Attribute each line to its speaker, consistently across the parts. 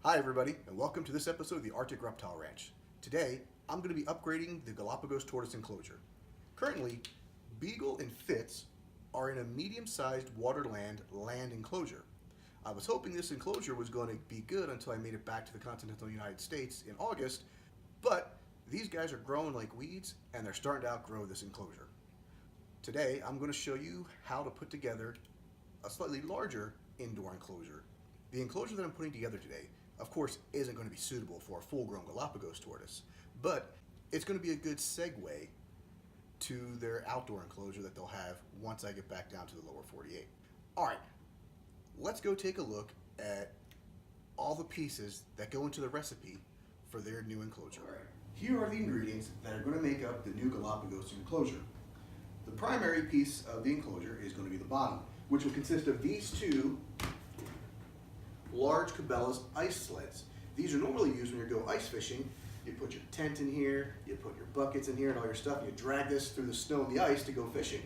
Speaker 1: Hi everybody, and welcome to this episode of the Arctic Reptile Ranch. Today, I'm going to be upgrading the Galapagos Tortoise Enclosure. Currently, Beagle and Fitz are in a medium-sized waterland land enclosure. I was hoping this enclosure was going to be good until I made it back to the continental United States in August, but these guys are growing like weeds and they're starting to outgrow this enclosure. Today, I'm going to show you how to put together a slightly larger indoor enclosure. The enclosure that I'm putting together today, of course, isn't going to be suitable for a full-grown Galapagos tortoise, but it's going to be a good segue to their outdoor enclosure that they'll have once I get back down to the lower 48. All right, let's go take a look at all the pieces that go into the recipe for their new enclosure. All right. Here are the ingredients that are going to make up the new Galapagos enclosure. The primary piece of the enclosure is going to be the bottom, which will consist of these two large Cabela's ice sleds. These are normally used when you go ice fishing. You put your tent in here, you put your buckets in here and all your stuff, and you drag this through the snow and the ice to go fishing.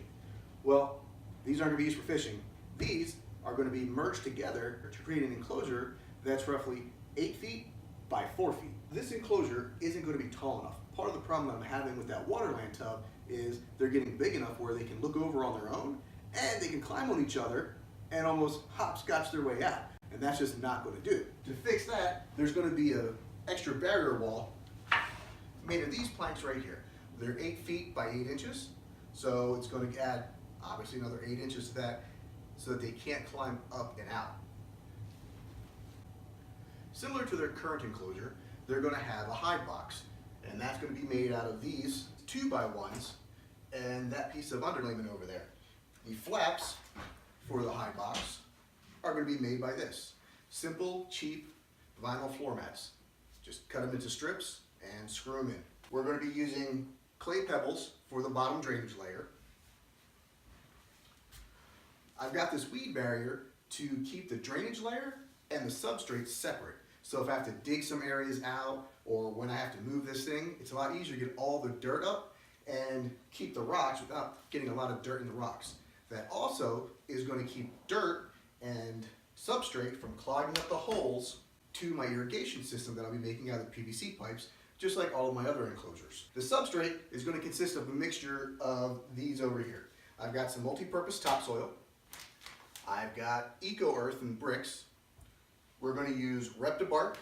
Speaker 1: Well, these aren't going to be used for fishing. These are going to be merged together to create an enclosure that's roughly 8 feet by 4 feet. This enclosure isn't going to be tall enough. Part of the problem that I'm having with that Waterland Tub is they're getting big enough where they can look over on their own and they can climb on each other and almost hopscotch their way out. And that's just not going to do. To fix that, there's going to be an extra barrier wall made of these planks right here. They're 8 feet by 8 inches, so it's going to add obviously another 8 inches to that so that they can't climb up and out. Similar to their current enclosure, they're going to have a hide box, and that's going to be made out of these 2x1s and that piece of underlayment over there. The flaps for the hide box are going to be made by this. Simple, cheap vinyl floor mats. Just cut them into strips and screw them in. We're going to be using clay pebbles for the bottom drainage layer. I've got this weed barrier to keep the drainage layer and the substrate separate. So if I have to dig some areas out or when I have to move this thing, it's a lot easier to get all the dirt up and keep the rocks without getting a lot of dirt in the rocks. That also is going to keep dirt and substrate from clogging up the holes to my irrigation system that I'll be making out of PVC pipes, just like all of my other enclosures. The substrate is going to consist of a mixture of these over here. I've got some multi-purpose topsoil. I've got eco earth and bricks. We're going to use Reptibark,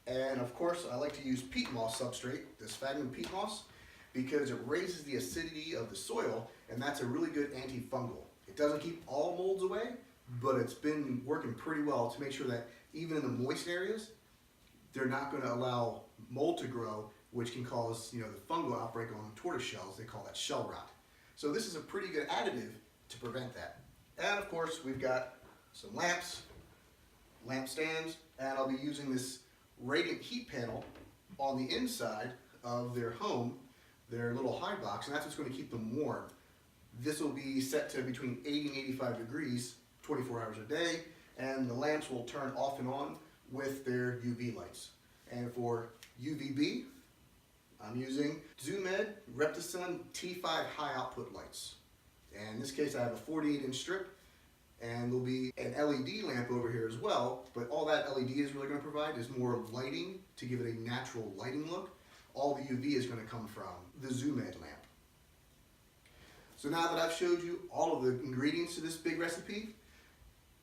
Speaker 1: and of course I like to use peat moss substrate, this sphagnum peat moss, because it raises the acidity of the soil, and that's a really good antifungal. It doesn't keep all molds away, but it's been working pretty well to make sure that even in the moist areas, they're not going to allow mold to grow, which can cause, the fungal outbreak on tortoise shells. They call that shell rot. So this is a pretty good additive to prevent that. And of course, we've got some lamps, lamp stands, and I'll be using this radiant heat panel on the inside of their home, their little hide box, and that's what's going to keep them warm. This will be set to between 80 and 85 degrees 24 hours a day, and the lamps will turn off and on with their UV lights. And for UVB, I'm using ZoomEd Reptisun T5 high output lights. And in this case, I have a 48-inch strip, and there'll be an LED lamp over here as well, but all that LED is really going to provide is more lighting to give it a natural lighting look. All the UV is going to come from the ZoomEd lamp. So now that I've showed you all of the ingredients to this big recipe,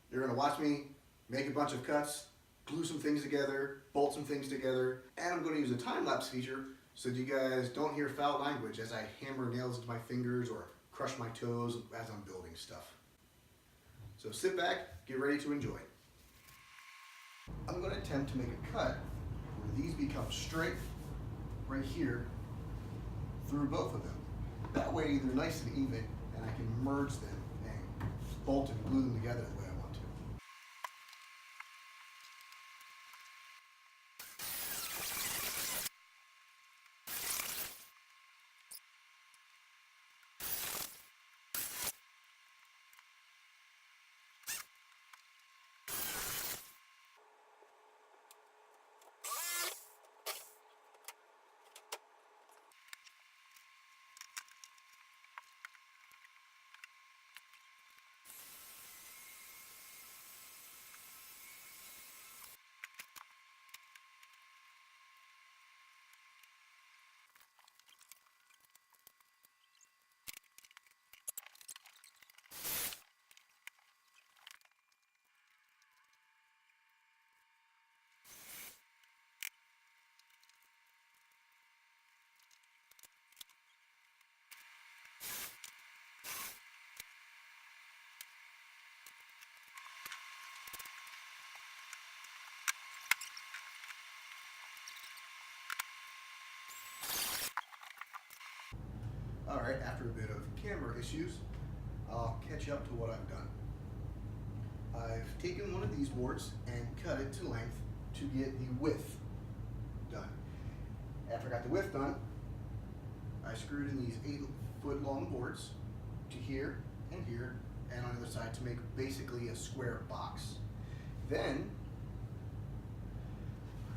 Speaker 1: you're going to watch me make a bunch of cuts, glue some things together, bolt some things together, and I'm going to use a time-lapse feature so that you guys don't hear foul language as I hammer nails into my fingers or crush my toes as I'm building stuff. So sit back, get ready to enjoy. I'm going to attempt to make a cut where these become straight right here through both of them. That way they're nice and even and I can merge them and bolt and glue them together the way I want to. Alright, after a bit of camera issues, I'll catch up to what I've done. I've taken one of these boards and cut it to length to get the width done. After I got the width done, I screwed in these 8-foot long boards to here and here and on the other side to make basically a square box. Then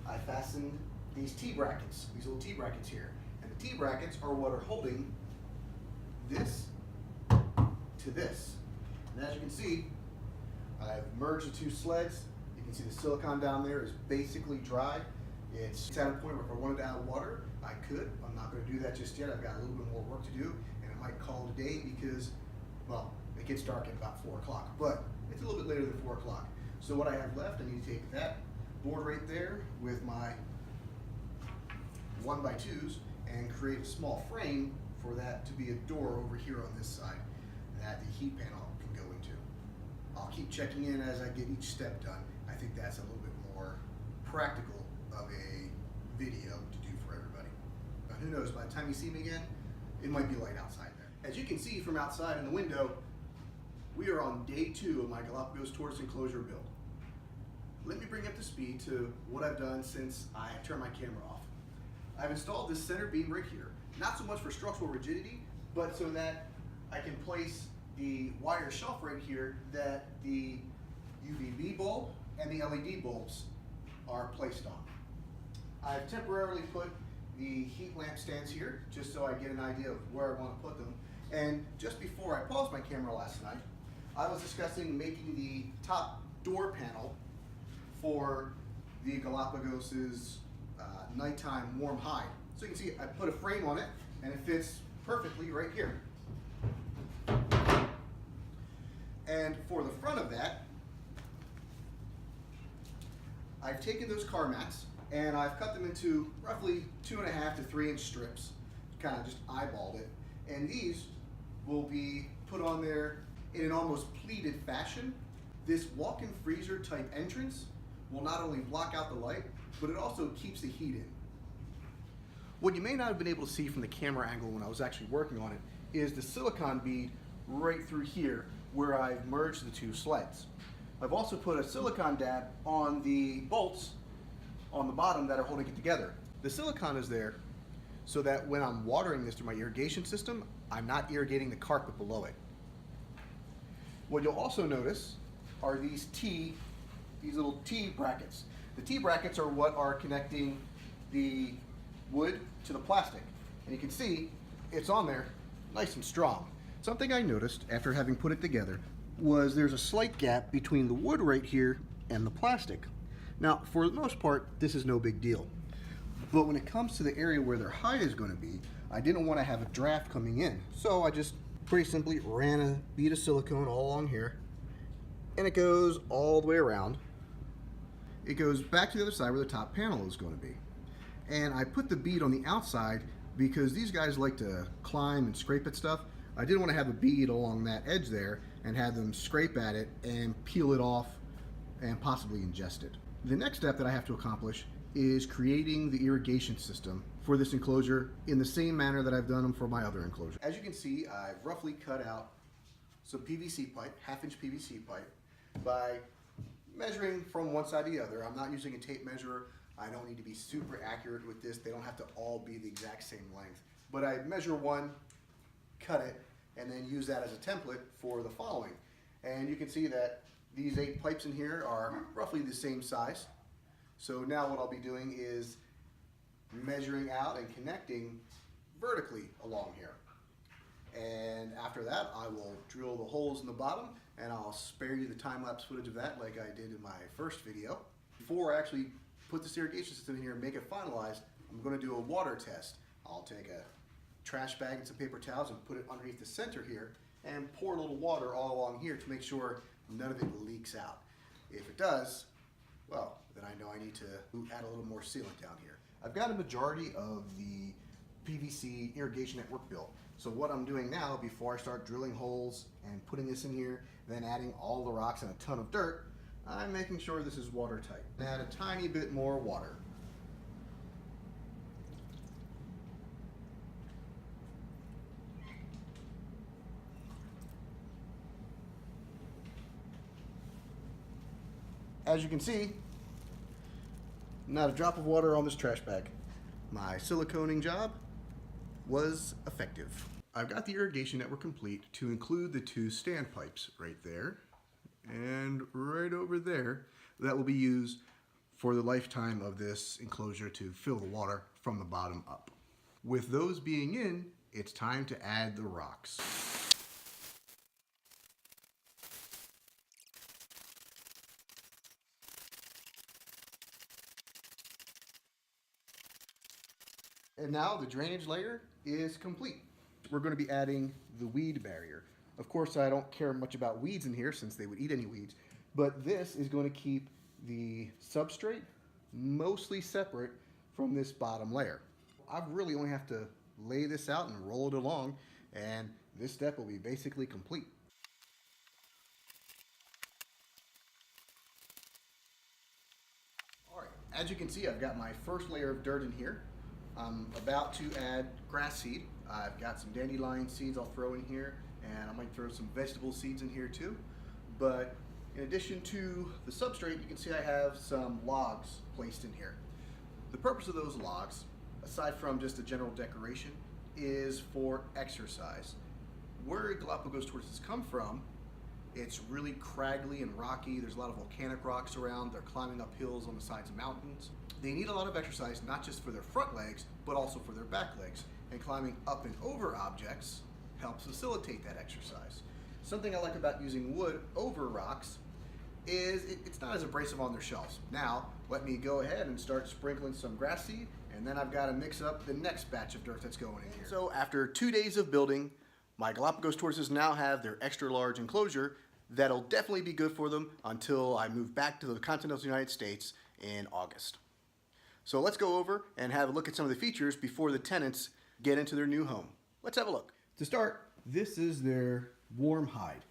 Speaker 1: I fastened these T-brackets, these little T-brackets here. And the T-brackets are what are holding this to this. And as you can see, I've merged the two sleds. You can see the silicone down there is basically dry. It's at a point where if I wanted to add water, I could. I'm not going to do that just yet. I've got a little bit more work to do, and I might call it a day because, well, it gets dark at about 4 o'clock, but it's a little bit later than 4 o'clock. So what I have left, I need to take that board right there with my 1x2s and create a small frame for that to be a door over here on this side that the heat panel can go into. I'll keep checking in as I get each step done. I think that's a little bit more practical of a video to do for everybody. But who knows, by the time you see me again, it might be light outside there. As you can see from outside in the window, we are on day 2 of my Galapagos Tortoise Enclosure build. Let me bring up to speed to what I've done since I turned my camera off. I've installed this center beam right here, not so much for structural rigidity, but so that I can place the wire shelf right here that the UVB bulb and the LED bulbs are placed on. I've temporarily put the heat lamp stands here just so I get an idea of where I want to put them. And just before I paused my camera last night, I was discussing making the top door panel for the Galapagos's nighttime warm hide. So you can see I put a frame on it and it fits perfectly right here. And for the front of that, I've taken those car mats and I've cut them into roughly 2.5 to 3 inch strips, kind of just eyeballed it. And these will be put on there in an almost pleated fashion. This walk-in freezer type entrance will not only block out the light, but it also keeps the heat in. What you may not have been able to see from the camera angle when I was actually working on it is the silicone bead right through here where I've merged the two sleds. I've also put a silicone dab on the bolts on the bottom that are holding it together. The silicone is there so that when I'm watering this through my irrigation system, I'm not irrigating the carpet below it. What you'll also notice are these little T brackets. The T brackets are what are connecting the wood to the plastic. And you can see it's on there nice and strong. Something I noticed after having put it together was there's a slight gap between the wood right here and the plastic. Now, for the most part, this is no big deal. But when it comes to the area where their hide is going to be, I didn't want to have a draft coming in. So I just pretty simply ran a bead of silicone all along here, and it goes all the way around. It goes back to the other side where the top panel is going to be. And I put the bead on the outside because these guys like to climb and scrape at stuff. I didn't want to have a bead along that edge there and have them scrape at it and peel it off and possibly ingest it. The next step that I have to accomplish is creating the irrigation system for this enclosure in the same manner that I've done them for my other enclosure. As you can see, I've roughly cut out some PVC pipe, 1/2 inch PVC pipe, by measuring from one side to the other. I'm not using a tape measure. I don't need to be super accurate with this. They don't have to all be the exact same length. But I measure one, cut it, and then use that as a template for the following. And you can see that these 8 pipes in here are roughly the same size. So now what I'll be doing is measuring out and connecting vertically along here. And after that, I will drill the holes in the bottom, and I'll spare you the time-lapse footage of that like I did in my first video. Before I actually put this irrigation system in here and make it finalized, I'm going to do a water test. I'll take a trash bag and some paper towels and put it underneath the center here and pour a little water all along here to make sure none of it leaks out. If it does, well, then I know I need to add a little more sealant down here. I've got a majority of the PVC irrigation network built. So what I'm doing now, before I start drilling holes and putting this in here, then adding all the rocks and a ton of dirt, I'm making sure this is watertight. Add a tiny bit more water. As you can see, not a drop of water on this trash bag. My siliconing job was effective. I've got the irrigation network complete to include the 2 standpipes right there and right over there that will be used for the lifetime of this enclosure to fill the water from the bottom up. With those being in, it's time to add the rocks. And now the drainage layer is complete. We're going to be adding the weed barrier. Of course, I don't care much about weeds in here since they would eat any weeds, but this is going to keep the substrate mostly separate from this bottom layer. I really only have to lay this out and roll it along, and this step will be basically complete. All right, as you can see, I've got my first layer of dirt in here. I'm about to add grass seed. I've got some dandelion seeds I'll throw in here, and I might throw some vegetable seeds in here too. But in addition to the substrate, you can see I have some logs placed in here. The purpose of those logs, aside from just a general decoration, is for exercise. Where Galapagos tortoises come from, it's really craggy and rocky. There's a lot of volcanic rocks around. They're climbing up hills on the sides of mountains. They need a lot of exercise, not just for their front legs, but also for their back legs. And climbing up and over objects helps facilitate that exercise. Something I like about using wood over rocks is it's not as abrasive on their shells. Now, let me go ahead and start sprinkling some grass seed, and then I've got to mix up the next batch of dirt that's going in here. So after 2 days of building, my Galapagos tortoises now have their extra large enclosure that'll definitely be good for them until I move back to the continental United States in August. So let's go over and have a look at some of the features before the tenants get into their new home. Let's have a look. To start, this is their warm hide.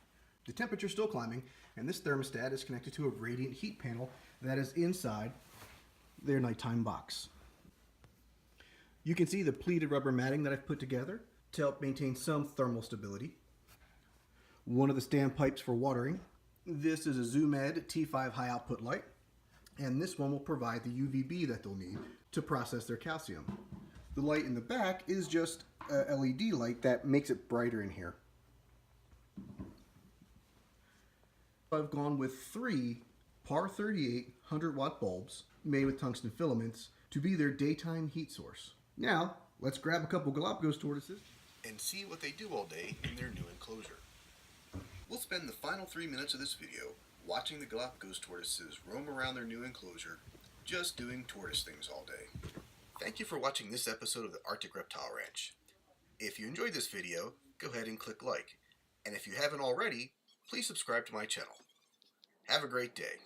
Speaker 1: The temperature's still climbing, and this thermostat is connected to a radiant heat panel that is inside their nighttime box. You can see the pleated rubber matting that I've put together to help maintain some thermal stability. One of the standpipes for watering. This is a Zoom Ed T5 high output light, and this one will provide the UVB that they'll need to process their calcium. The light in the back is just a LED light that makes it brighter in here. I've gone with 3 par 38 100-watt bulbs made with tungsten filaments to be their daytime heat source. Now, let's grab a couple Galapagos tortoises and see what they do all day in their new enclosure. We'll spend the final 3 minutes of this video watching the Galapagos tortoises roam around their new enclosure, just doing tortoise things all day. Thank you for watching this episode of the Arctic Reptile Ranch. If you enjoyed this video, go ahead and click like. And if you haven't already, please subscribe to my channel. Have a great day.